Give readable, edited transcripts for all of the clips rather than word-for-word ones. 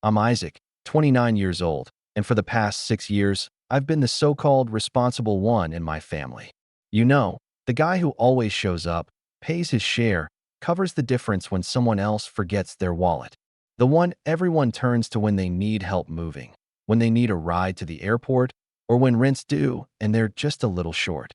I'm Isaac, 29 years old, and for the past 6 years, I've been the so-called responsible one in my family. You know, the guy who always shows up, pays his share, covers the difference when someone else forgets their wallet. The one everyone turns to when they need help moving, when they need a ride to the airport, or when rent's due and they're just a little short.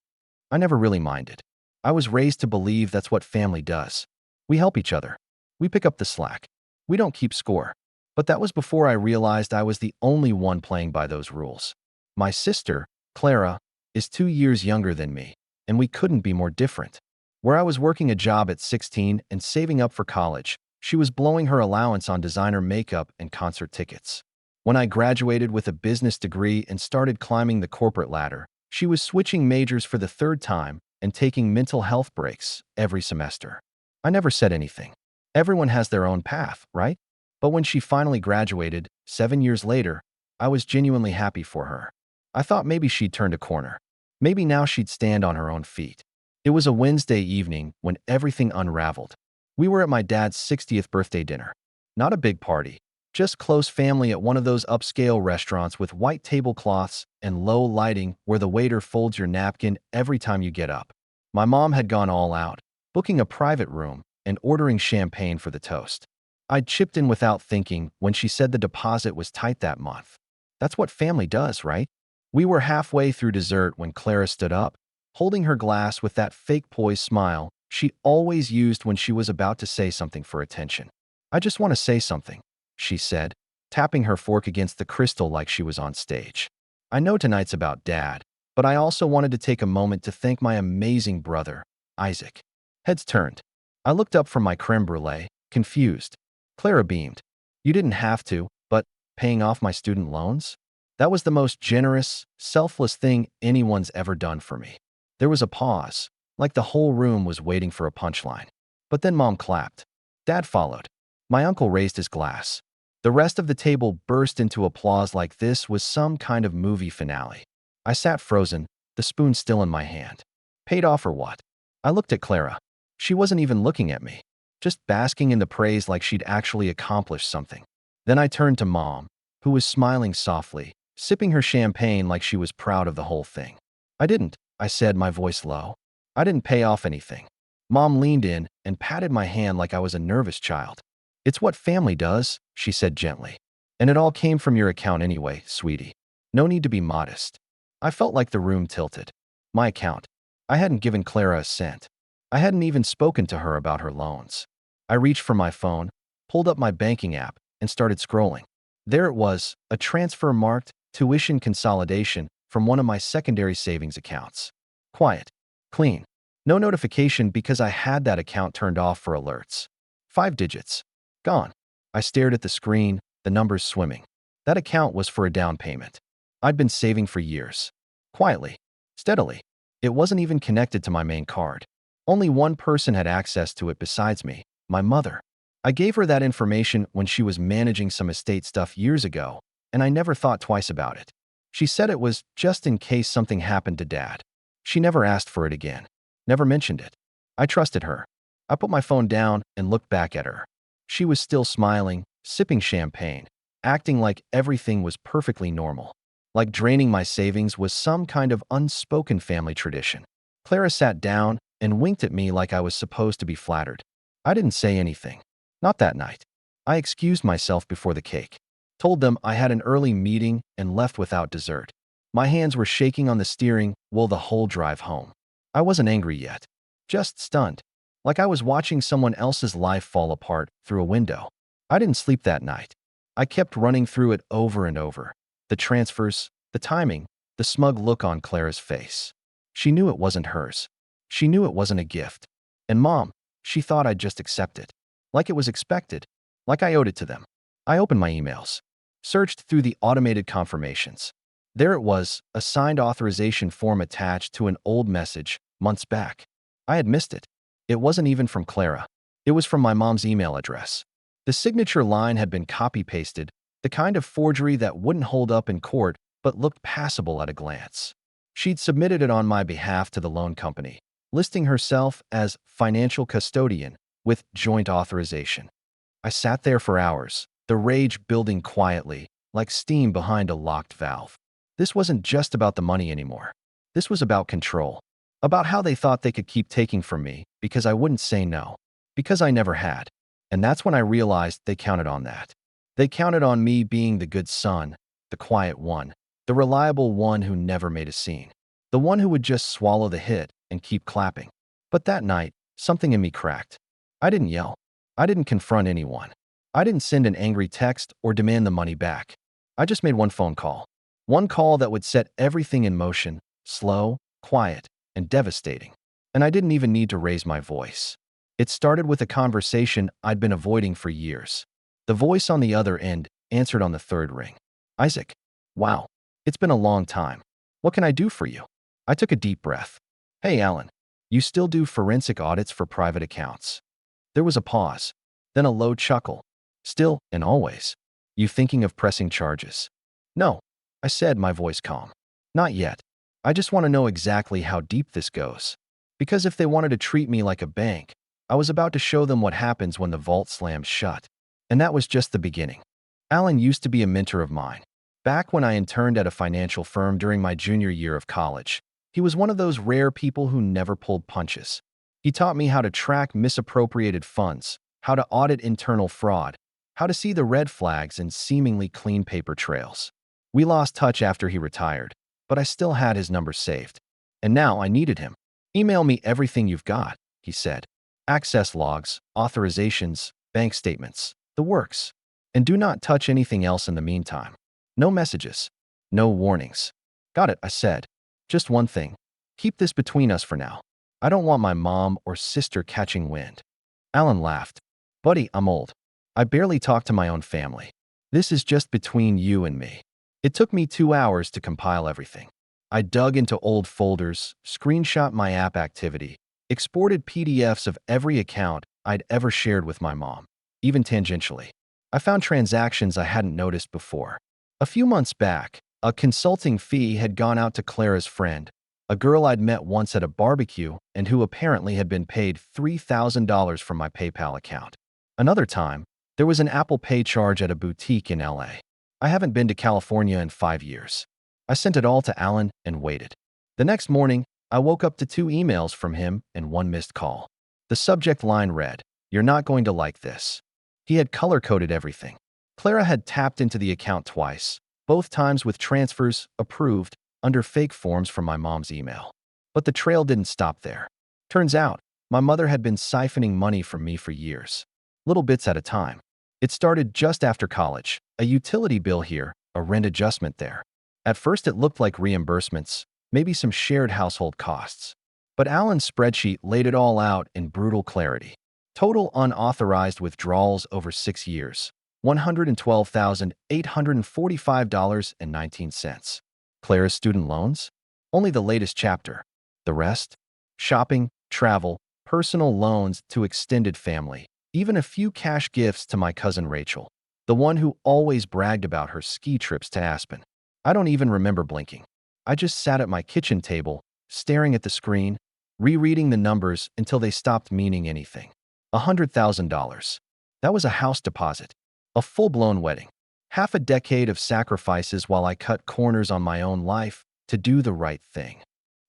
I never really minded. I was raised to believe that's what family does. We help each other. We pick up the slack. We don't keep score. But that was before I realized I was the only one playing by those rules. My sister, Clara, is 2 years younger than me, and we couldn't be more different. Where I was working a job at 16 and saving up for college, she was blowing her allowance on designer makeup and concert tickets. When I graduated with a business degree and started climbing the corporate ladder, she was switching majors for the third time and taking mental health breaks every semester. I never said anything. Everyone has their own path, right? But when she finally graduated, 7 years later, I was genuinely happy for her. I thought maybe she'd turned a corner. Maybe now she'd stand on her own feet. It was a Wednesday evening when everything unraveled. We were at my dad's 60th birthday dinner. Not a big party, just close family at one of those upscale restaurants with white tablecloths and low lighting where the waiter folds your napkin every time you get up. My mom had gone all out, booking a private room and ordering champagne for the toast. I'd chipped in without thinking when she said the deposit was tight that month. That's what family does, right? We were halfway through dessert when Clara stood up, holding her glass with that fake poised smile she always used when she was about to say something for attention. "I just want to say something," she said, tapping her fork against the crystal like she was on stage. "I know tonight's about Dad, but I also wanted to take a moment to thank my amazing brother, Isaac." Heads turned. I looked up from my creme brulee, confused. Clara beamed. "You didn't have to, but paying off my student loans? That was the most generous, selfless thing anyone's ever done for me." There was a pause, like the whole room was waiting for a punchline. But then Mom clapped. Dad followed. My uncle raised his glass. The rest of the table burst into applause like this was some kind of movie finale. I sat frozen, the spoon still in my hand. Paid off or what? I looked at Clara. She wasn't even looking at me, just basking in the praise like she'd actually accomplished something. Then I turned to Mom, who was smiling softly, sipping her champagne like she was proud of the whole thing. "I didn't," I said, my voice low. "I didn't pay off anything." Mom leaned in and patted my hand like I was a nervous child. "It's what family does," she said gently. "And it all came from your account anyway, sweetie. No need to be modest." I felt like the room tilted. My account. I hadn't given Clara a cent. I hadn't even spoken to her about her loans. I reached for my phone, pulled up my banking app, and started scrolling. There it was, a transfer marked tuition consolidation from one of my secondary savings accounts. Quiet. Clean. No notification because I had that account turned off for alerts. 5 digits. Gone. I stared at the screen, the numbers swimming. That account was for a down payment. I'd been saving for years. Quietly. Steadily. It wasn't even connected to my main card. Only one person had access to it besides me, my mother. I gave her that information when she was managing some estate stuff years ago, and I never thought twice about it. She said it was just in case something happened to Dad. She never asked for it again. Never mentioned it. I trusted her. I put my phone down and looked back at her. She was still smiling, sipping champagne, acting like everything was perfectly normal. Like draining my savings was some kind of unspoken family tradition. Clara sat down and winked at me like I was supposed to be flattered. I didn't say anything. Not that night. I excused myself before the cake. Told them I had an early meeting and left without dessert. My hands were shaking on the steering wheel the whole drive home. I wasn't angry yet. Just stunned. Like I was watching someone else's life fall apart through a window. I didn't sleep that night. I kept running through it over and over. The transfers, the timing, the smug look on Clara's face. She knew it wasn't hers. She knew it wasn't a gift. And Mom, she thought I'd just accept it. Like it was expected. Like I owed it to them. I opened my emails. Searched through the automated confirmations. There it was, a signed authorization form attached to an old message, months back. I had missed it. It wasn't even from Clara. It was from my mom's email address. The signature line had been copy-pasted, the kind of forgery that wouldn't hold up in court but looked passable at a glance. She'd submitted it on my behalf to the loan company, listing herself as financial custodian with joint authorization. I sat there for hours, the rage building quietly, like steam behind a locked valve. This wasn't just about the money anymore. This was about control. About how they thought they could keep taking from me because I wouldn't say no. Because I never had. And that's when I realized they counted on that. They counted on me being the good son, the quiet one, the reliable one who never made a scene. The one who would just swallow the hit and keep clapping. But that night, something in me cracked. I didn't yell. I didn't confront anyone. I didn't send an angry text or demand the money back. I just made one phone call. One call that would set everything in motion, slow, quiet, and devastating. And I didn't even need to raise my voice. It started with a conversation I'd been avoiding for years. The voice on the other end answered on the third ring. Isaac, wow, it's been a long time. What can I do for you? I took a deep breath. Hey, Alan, you still do forensic audits for private accounts? There was a pause, then a low chuckle. Still and always. You thinking of pressing charges? No, I said, my voice calm. Not yet. I just want to know exactly how deep this goes. Because if they wanted to treat me like a bank, I was about to show them what happens when the vault slams shut. And that was just the beginning. Alan used to be a mentor of mine. Back when I interned at a financial firm during my junior year of college, he was one of those rare people who never pulled punches. He taught me how to track misappropriated funds, how to audit internal fraud, how to see the red flags and seemingly clean paper trails. We lost touch after he retired, but I still had his number saved. And now I needed him. Email me everything you've got, he said. Access logs, authorizations, bank statements, the works. And do not touch anything else in the meantime. No messages. No warnings. Got it, I said. Just one thing. Keep this between us for now. I don't want my mom or sister catching wind. Alan laughed. Buddy, I'm old. I barely talk to my own family. This is just between you and me. It took me 2 hours to compile everything. I dug into old folders, screenshot my app activity, exported PDFs of every account I'd ever shared with my mom, even tangentially. I found transactions I hadn't noticed before. A few months back, a consulting fee had gone out to Clara's friend, a girl I'd met once at a barbecue and who apparently had been paid $3,000 from my PayPal account. Another time, there was an Apple Pay charge at a boutique in LA. I haven't been to California in 5 years. I sent it all to Alan and waited. The next morning, I woke up to 2 emails from him and 1 missed call. The subject line read, "You're not going to like this." He had color-coded everything. Clara had tapped into the account twice, both times with transfers approved under fake forms from my mom's email. But the trail didn't stop there. Turns out, my mother had been siphoning money from me for years, little bits at a time. It started just after college, a utility bill here, a rent adjustment there. At first it looked like reimbursements, maybe some shared household costs. But Alan's spreadsheet laid it all out in brutal clarity. Total unauthorized withdrawals over 6 years, $112,845.19. Clara's student loans? Only the latest chapter. The rest? Shopping, travel, personal loans to extended family, even a few cash gifts to my cousin Rachel, the one who always bragged about her ski trips to Aspen. I don't even remember blinking. I just sat at my kitchen table, staring at the screen, rereading the numbers until they stopped meaning anything. $100,000. That was a house deposit. A full-blown wedding. Half a decade of sacrifices while I cut corners on my own life to do the right thing.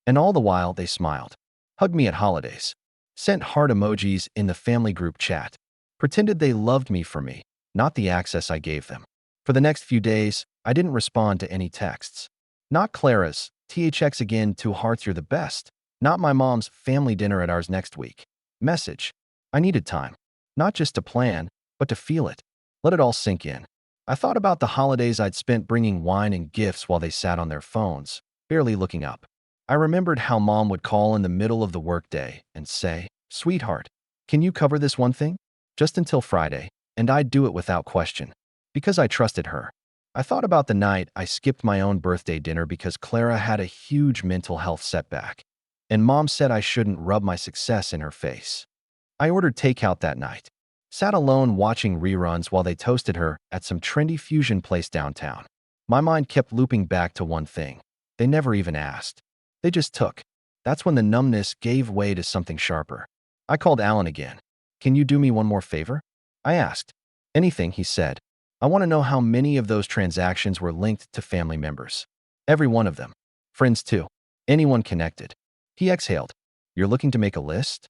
And all the while, they smiled, hugged me at holidays, sent heart emojis in the family group chat, pretended they loved me for me, not the access I gave them. For the next few days, I didn't respond to any texts. Not Clara's, THX again, 2 hearts, you're the best. Not my mom's, family dinner at ours next week. Message. I needed time. Not just to plan, but to feel it. Let it all sink in. I thought about the holidays I'd spent bringing wine and gifts while they sat on their phones, barely looking up. I remembered how Mom would call in the middle of the workday and say, "Sweetheart, can you cover this one thing?" Just until Friday, and I'd do it without question, because I trusted her. I thought about the night I skipped my own birthday dinner because Clara had a huge mental health setback, and Mom said I shouldn't rub my success in her face. I ordered takeout that night, sat alone watching reruns while they toasted her at some trendy fusion place downtown. My mind kept looping back to one thing. They never even asked. They just took. That's when the numbness gave way to something sharper. I called Alan again. "Can you do me one more favor?" I asked. "Anything," he said. I want to know how many of those transactions were linked to family members. Every one of them. Friends too. Anyone connected. He exhaled. You're looking to make a list?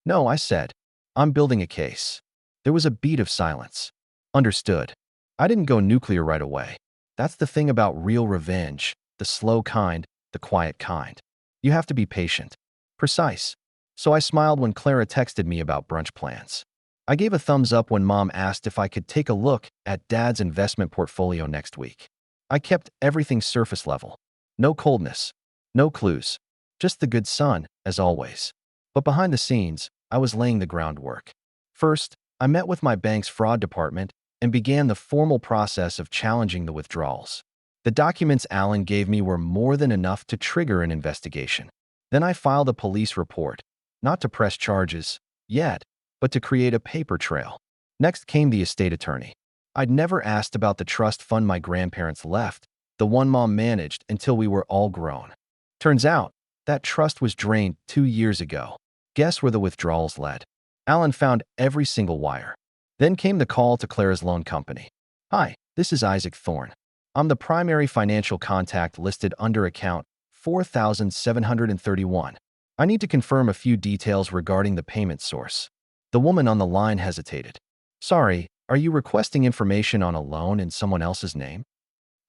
No, I said. I'm building a case. There was a beat of silence. Understood. I didn't go nuclear right away. That's the thing about real revenge, the slow kind, the quiet kind. You have to be patient. Precise. So I smiled when Clara texted me about brunch plans. I gave a thumbs up when Mom asked if I could take a look at Dad's investment portfolio next week. I kept everything surface level. No coldness. No clues. Just the good son, as always. But behind the scenes, I was laying the groundwork. First, I met with my bank's fraud department and began the formal process of challenging the withdrawals. The documents Alan gave me were more than enough to trigger an investigation. Then I filed a police report, not to press charges, yet, but to create a paper trail. Next came the estate attorney. I'd never asked about the trust fund my grandparents left, the one Mom managed until we were all grown. Turns out, that trust was drained 2 years ago. Guess where the withdrawals led? Alan found every single wire. Then came the call to Clara's loan company. Hi, this is Isaac Thorne. I'm the primary financial contact listed under account 4731. I need to confirm a few details regarding the payment source. The woman on the line hesitated. Sorry, are you requesting information on a loan in someone else's name?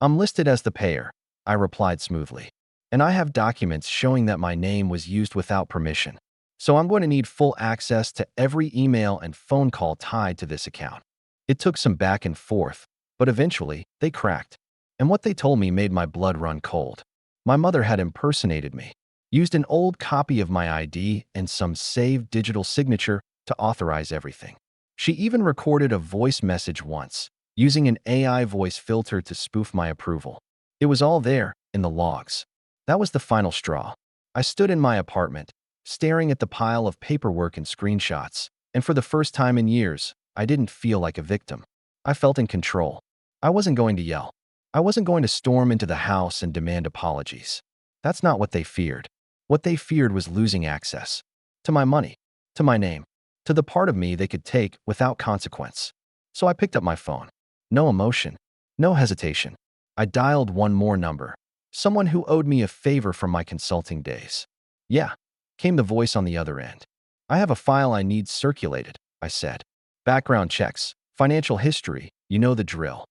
I'm listed as the payer, I replied smoothly. And I have documents showing that my name was used without permission. So I'm going to need full access to every email and phone call tied to this account. It took some back and forth, but eventually, they cracked. And what they told me made my blood run cold. My mother had impersonated me, used an old copy of my ID and some saved digital signature to authorize everything. She even recorded a voice message once, using an AI voice filter to spoof my approval. It was all there, in the logs. That was the final straw. I stood in my apartment, staring at the pile of paperwork and screenshots, and for the first time in years, I didn't feel like a victim. I felt in control. I wasn't going to yell. I wasn't going to storm into the house and demand apologies. That's not what they feared. What they feared was losing access. To my money. To my name. To the part of me they could take without consequence. So I picked up my phone. No emotion. No hesitation. I dialed one more number. Someone who owed me a favor from my consulting days. Yeah, came the voice on the other end. I have a file I need circulated, I said. Background checks, financial history, you know the drill.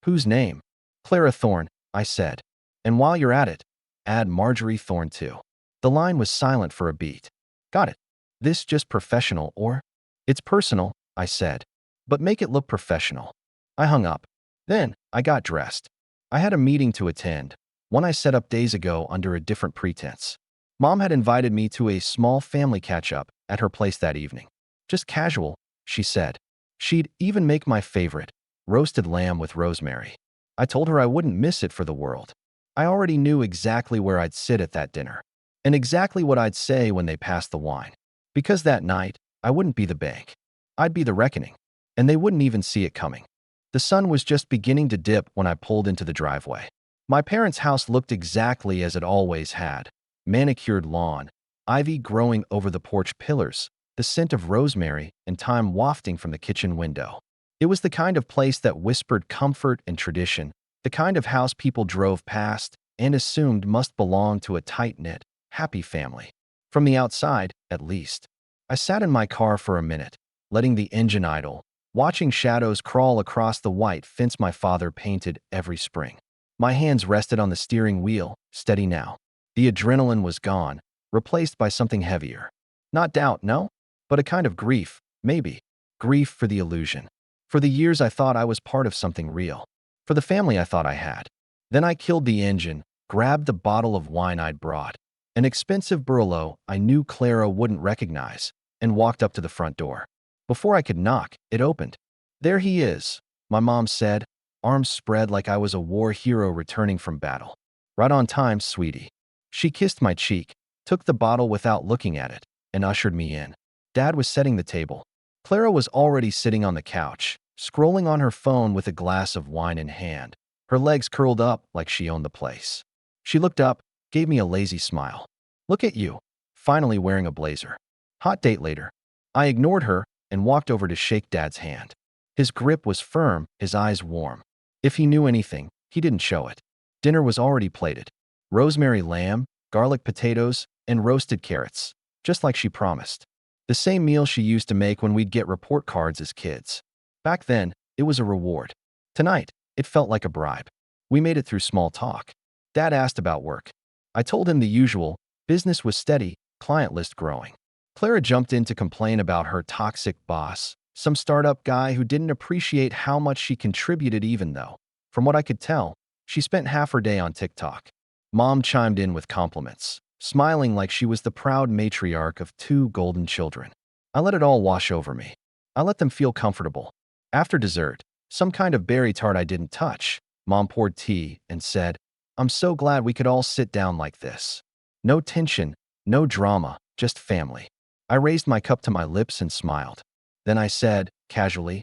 Whose name? Clara Thorne, I said. And while you're at it, add Marjorie Thorne too. The line was silent for a beat. Got it. This just professional or? It's personal, I said. But make it look professional. I hung up. Then, I got dressed. I had a meeting to attend, one I set up days ago under a different pretense. Mom had invited me to a small family catch-up at her place that evening. Just casual, she said. She'd even make my favorite, roasted lamb with rosemary. I told her I wouldn't miss it for the world. I already knew exactly where I'd sit at that dinner, and exactly what I'd say when they passed the wine. Because that night, I wouldn't be the bank. I'd be the reckoning, and they wouldn't even see it coming. The sun was just beginning to dip when I pulled into the driveway. My parents' house looked exactly as it always had. Manicured lawn, ivy growing over the porch pillars, the scent of rosemary and thyme wafting from the kitchen window. It was the kind of place that whispered comfort and tradition, the kind of house people drove past and assumed must belong to a tight-knit, happy family. From the outside, at least. I sat in my car for a minute, letting the engine idle, watching shadows crawl across the white fence my father painted every spring. My hands rested on the steering wheel, steady now. The adrenaline was gone, replaced by something heavier. Not doubt, no, but a kind of grief, maybe. Grief for the illusion. For the years I thought I was part of something real. For the family I thought I had. Then I killed the engine, grabbed the bottle of wine I'd brought, an expensive Burlo I knew Clara wouldn't recognize, and walked up to the front door. Before I could knock, it opened. There he is, my mom said, arms spread like I was a war hero returning from battle. Right on time, sweetie. She kissed my cheek, took the bottle without looking at it, and ushered me in. Dad was setting the table. Clara was already sitting on the couch, scrolling on her phone with a glass of wine in hand, her legs curled up like she owned the place. She looked up, gave me a lazy smile. Look at you, finally wearing a blazer. Hot date later. I ignored her and walked over to shake Dad's hand. His grip was firm, his eyes warm. If he knew anything, he didn't show it. Dinner was already plated. Rosemary lamb, garlic potatoes, and roasted carrots, just like she promised. The same meal she used to make when we'd get report cards as kids. Back then, it was a reward. Tonight, it felt like a bribe. We made it through small talk. Dad asked about work. I told him the usual, business was steady, client list growing. Clara jumped in to complain about her toxic boss, some startup guy who didn't appreciate how much she contributed even though, from what I could tell, she spent half her day on TikTok. Mom chimed in with compliments, smiling like she was the proud matriarch of 2 golden children. I let it all wash over me. I let them feel comfortable. After dessert, some kind of berry tart I didn't touch, Mom poured tea and said, "I'm so glad we could all sit down like this. No tension, no drama, just family." I raised my cup to my lips and smiled. Then I said, casually,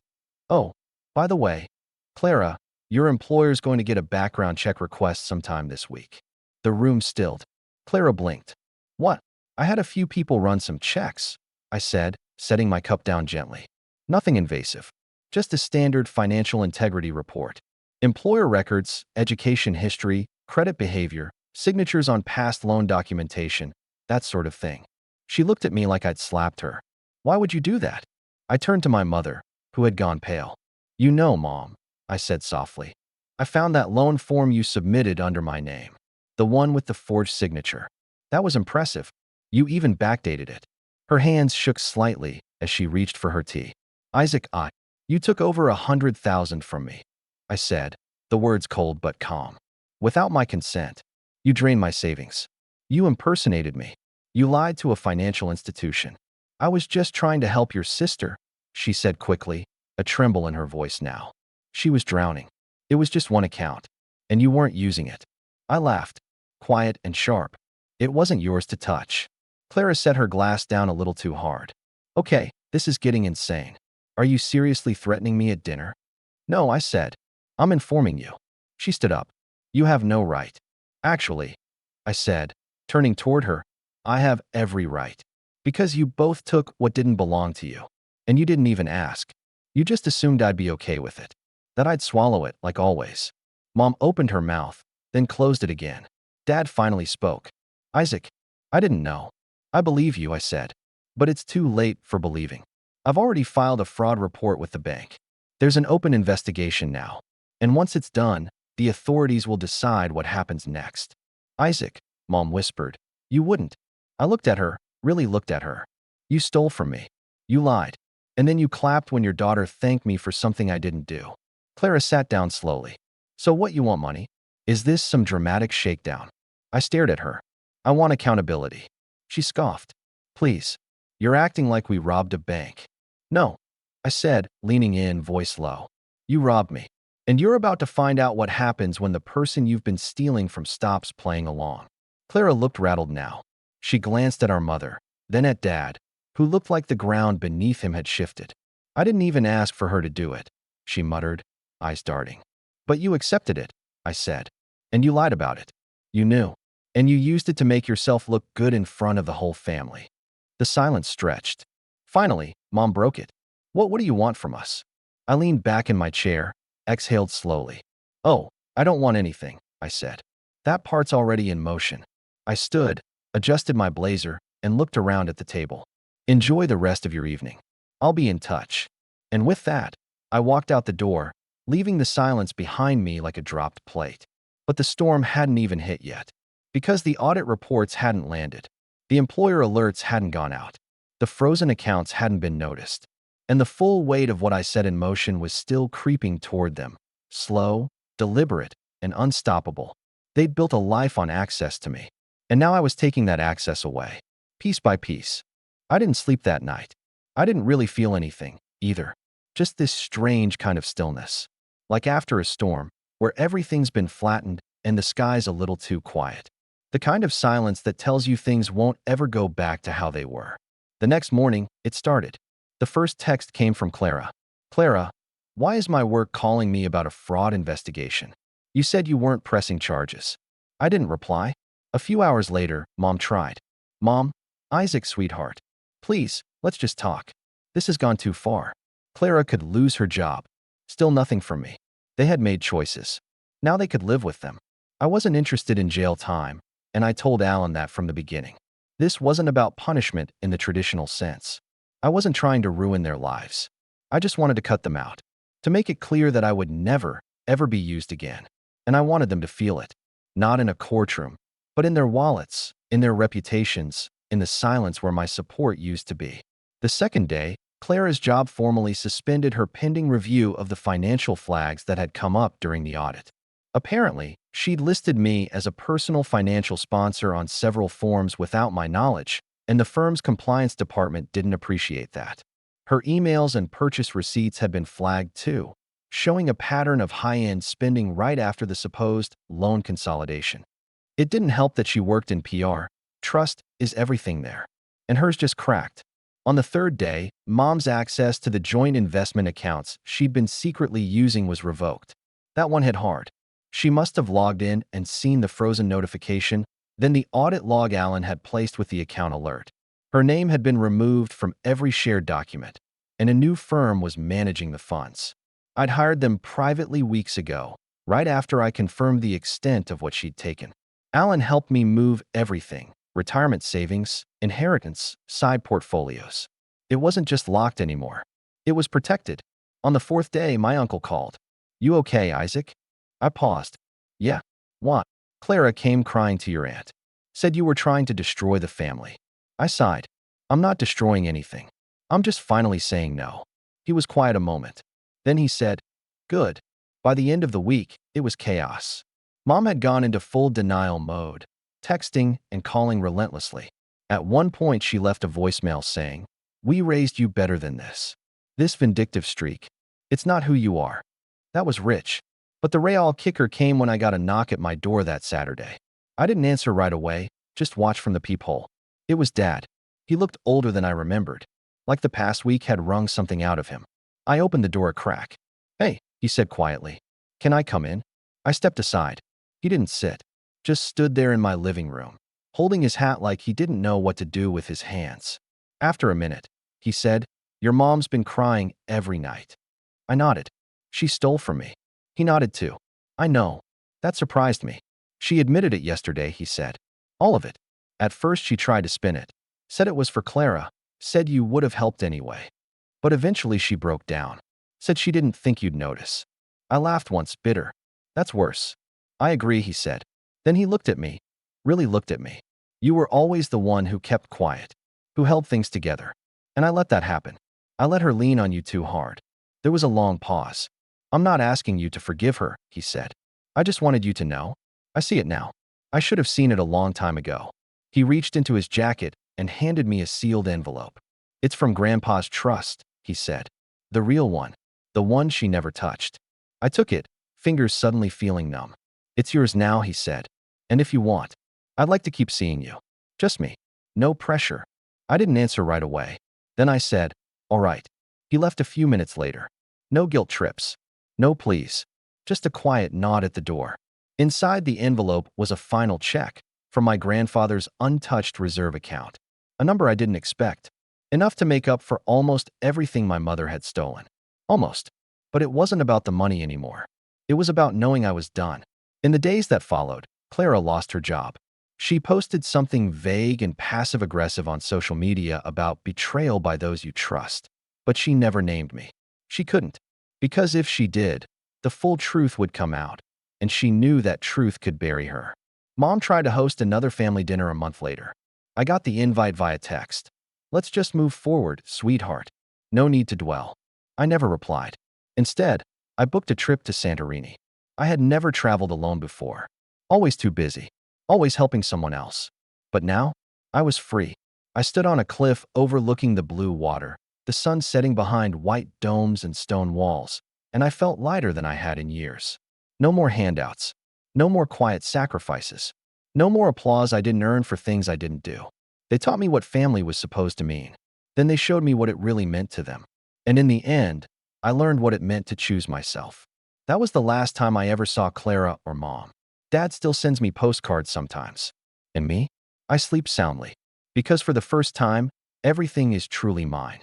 "Oh, by the way, Clara, your employer's going to get a background check request sometime this week." The room stilled. Clara blinked. "What?" "I had a few people run some checks," I said, setting my cup down gently. "Nothing invasive. Just a standard financial integrity report. Employer records, education history, credit behavior, signatures on past loan documentation, that sort of thing." She looked at me like I'd slapped her. "Why would you do that?" I turned to my mother, who had gone pale. "You know, Mom," I said softly. "I found that loan form you submitted under my name. The one with the forged signature. That was impressive. You even backdated it." Her hands shook slightly as she reached for her tea. "Isaac, you took over 100,000 from me," I said, the words cold but calm. "Without my consent. You drained my savings. You impersonated me. You lied to a financial institution." "I was just trying to help your sister," she said quickly, a tremble in her voice now. "She was drowning. It was just one account, and you weren't using it." I laughed, quiet and sharp. "It wasn't yours to touch." Clara set her glass down a little too hard. "Okay, this is getting insane. Are you seriously threatening me at dinner?" "No," I said. "I'm informing you." She stood up. "You have no right." "Actually," I said, turning toward her, "I have every right. Because you both took what didn't belong to you. And you didn't even ask. You just assumed I'd be okay with it. That I'd swallow it, like always." Mom opened her mouth, then closed it again. Dad finally spoke. "Isaac, I didn't know." "I believe you," I said. "But it's too late for believing. I've already filed a fraud report with the bank. There's an open investigation now. And once it's done, the authorities will decide what happens next." "Isaac," Mom whispered, "you wouldn't." I looked at her, really looked at her. "You stole from me. You lied. And then you clapped when your daughter thanked me for something I didn't do." Clara sat down slowly. "So what, you want money? Is this some dramatic shakedown?" I stared at her. "I want accountability." She scoffed. "Please. You're acting like we robbed a bank." "No," I said, leaning in, voice low. "You robbed me. And you're about to find out what happens when the person you've been stealing from stops playing along." Clara looked rattled now. She glanced at our mother, then at Dad, who looked like the ground beneath him had shifted. "I didn't even ask for her to do it," she muttered, eyes darting. "But you accepted it," I said. "And you lied about it. You knew. And you used it to make yourself look good in front of the whole family." The silence stretched. Finally, Mom broke it. What do you want from us?" I leaned back in my chair, exhaled slowly. "Oh, I don't want anything," I said. "That part's already in motion." I stood, adjusted my blazer, and looked around at the table. "Enjoy the rest of your evening. I'll be in touch." And with that, I walked out the door, leaving the silence behind me like a dropped plate. But the storm hadn't even hit yet. Because the audit reports hadn't landed. The employer alerts hadn't gone out. The frozen accounts hadn't been noticed. And the full weight of what I set in motion was still creeping toward them. Slow, deliberate, and unstoppable. They'd built a life on access to me. And now I was taking that access away, piece by piece. I didn't sleep that night. I didn't really feel anything, either. Just this strange kind of stillness. Like after a storm, where everything's been flattened and the sky's a little too quiet. The kind of silence that tells you things won't ever go back to how they were. The next morning, it started. The first text came from Clara. "Clara, why is my work calling me about a fraud investigation? You said you weren't pressing charges." I didn't reply. A few hours later, Mom tried. "Mom, Isaac, sweetheart. Please, let's just talk. This has gone too far." Clara could lose her job. Still nothing from me. They had made choices. Now they could live with them. I wasn't interested in jail time, and I told Alan that from the beginning. This wasn't about punishment in the traditional sense. I wasn't trying to ruin their lives. I just wanted to cut them out, to make it clear that I would never, ever be used again. And I wanted them to feel it, not in a courtroom, but in their wallets, in their reputations, in the silence where my support used to be. The second day, Clara's job formally suspended her pending review of the financial flags that had come up during the audit. Apparently, she'd listed me as a personal financial sponsor on several forms without my knowledge, and the firm's compliance department didn't appreciate that. Her emails and purchase receipts had been flagged too, showing a pattern of high-end spending right after the supposed loan consolidation. It didn't help that she worked in PR. Trust is everything there. And hers just cracked. On the third day, Mom's access to the joint investment accounts she'd been secretly using was revoked. That one hit hard. She must have logged in and seen the frozen notification, then the audit log Alan had placed with the account alert. Her name had been removed from every shared document, and a new firm was managing the funds. I'd hired them privately weeks ago, right after I confirmed the extent of what she'd taken. Alan helped me move everything: retirement savings, inheritance, side portfolios. It wasn't just locked anymore. It was protected. On the fourth day, my uncle called. "You okay, Isaac?" I paused. "Yeah. What?" "Clara came crying to your aunt. Said you were trying to destroy the family." I sighed. "I'm not destroying anything. I'm just finally saying no." He was quiet a moment. Then he said, "Good." By the end of the week, it was chaos. Mom had gone into full denial mode, texting and calling relentlessly. At one point, she left a voicemail saying, "We raised you better than this. This vindictive streak. It's not who you are." That was rich. But the real kicker came when I got a knock at my door that Saturday. I didn't answer right away, just watched from the peephole. It was Dad. He looked older than I remembered, like the past week had wrung something out of him. I opened the door a crack. "Hey," he said quietly. "Can I come in?" I stepped aside. He didn't sit, just stood there in my living room, holding his hat like he didn't know what to do with his hands. After a minute, he said, "Your mom's been crying every night." I nodded. "She stole from me." He nodded too. "I know." That surprised me. "She admitted it yesterday," he said. "All of it." At first she tried to spin it. Said it was for Clara. Said you would have helped anyway. But eventually she broke down. Said she didn't think you'd notice. I laughed once, bitter. "That's worse." "I agree," he said. Then he looked at me. Really looked at me. "You were always the one who kept quiet, who held things together. And I let that happen. I let her lean on you too hard." There was a long pause. "I'm not asking you to forgive her," he said. "I just wanted you to know. I see it now. I should have seen it a long time ago." He reached into his jacket and handed me a sealed envelope. "It's from Grandpa's trust," he said. "The real one. The one she never touched." I took it, fingers suddenly feeling numb. "It's yours now," he said. "And if you want, I'd like to keep seeing you. Just me. No pressure." I didn't answer right away. Then I said, "All right." He left a few minutes later. No guilt trips. No please. Just a quiet nod at the door. Inside the envelope was a final check from my grandfather's untouched reserve account. A number I didn't expect. Enough to make up for almost everything my mother had stolen. Almost. But it wasn't about the money anymore. It was about knowing I was done. In the days that followed, Clara lost her job. She posted something vague and passive-aggressive on social media about betrayal by those you trust. But she never named me. She couldn't. Because if she did, the full truth would come out, and she knew that truth could bury her. Mom tried to host another family dinner a month later. I got the invite via text. "Let's just move forward, sweetheart. No need to dwell." I never replied. Instead, I booked a trip to Santorini. I had never traveled alone before. Always too busy. Always helping someone else. But now, I was free. I stood on a cliff overlooking the blue water, the sun setting behind white domes and stone walls, and I felt lighter than I had in years. No more handouts. No more quiet sacrifices. No more applause I didn't earn for things I didn't do. They taught me what family was supposed to mean. Then they showed me what it really meant to them. And in the end, I learned what it meant to choose myself. That was the last time I ever saw Clara or Mom. Dad still sends me postcards sometimes. And me? I sleep soundly. Because for the first time, everything is truly mine.